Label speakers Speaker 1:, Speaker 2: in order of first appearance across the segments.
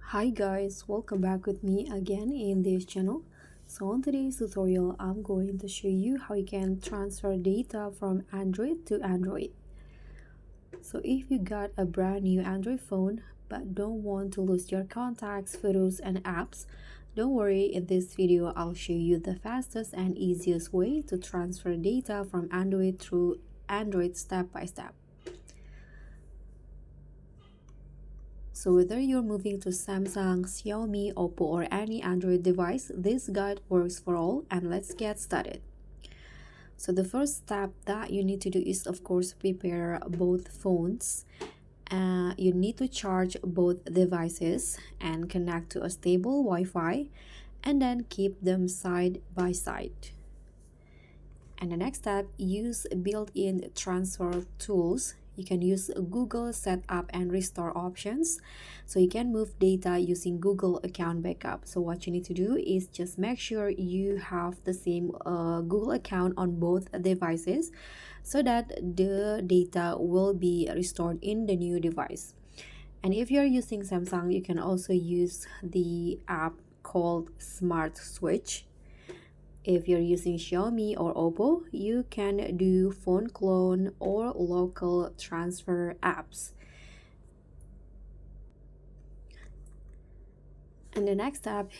Speaker 1: Hi guys, welcome back with me again in this channel. So on today's tutorial, I'm going to show you how you can transfer data from Android to Android. So if you got a brand new Android phone but don't want to lose your contacts, photos and apps, don't worry, in this video I'll show you the fastest and easiest way to transfer data from Android through Android step by step. So whether you're moving to Samsung, Xiaomi, Oppo or any Android device, this guide works for all, and let's get started. So the first step that you need to do is of course prepare both phones. You need to charge both devices and connect to a stable Wi-Fi and then keep them side by side. And the next step, use built-in transfer tools. You can use Google Setup and Restore options. So you can move data using Google account backup. So what you need to do is just make sure you have the same Google account on both devices so that the data will be restored in the new device. And if you're using Samsung, you can also use the app called Smart Switch. If you're using Xiaomi or Oppo, you can do phone clone or local transfer apps. And the next step,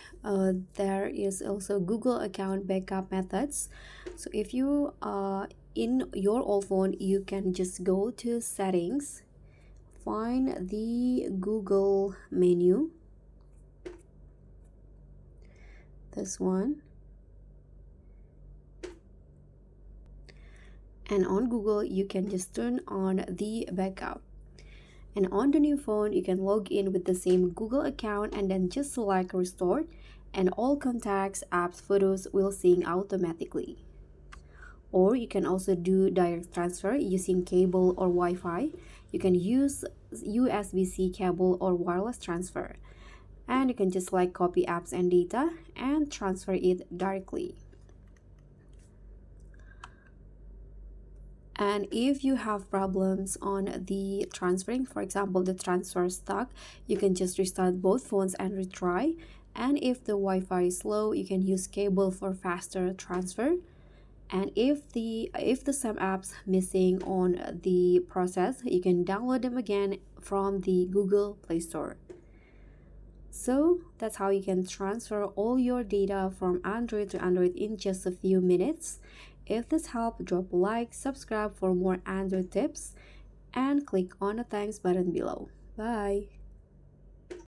Speaker 1: there is also Google account backup methods. So if you in your old phone, you can just go to settings, find the Google menu, this one. And on Google you can just turn on the backup, and on the new phone you can log in with the same Google account and then just select restore, and all contacts, apps, photos will sync automatically. Or you can also do direct transfer using cable or Wi-Fi. You can use USB-C cable or wireless transfer, and you can just copy apps and data and transfer it directly. And if you have problems on the transferring, for example the transfer stuck, you can just restart both phones and retry. And if the Wi-Fi is slow, you can use cable for faster transfer. And if some apps missing on the process, you can download them again from the Google Play Store. So that's how you can transfer all your data from Android to Android in just a few minutes. If this helped, drop a like, subscribe for more Android tips, and click on the thanks button below. Bye!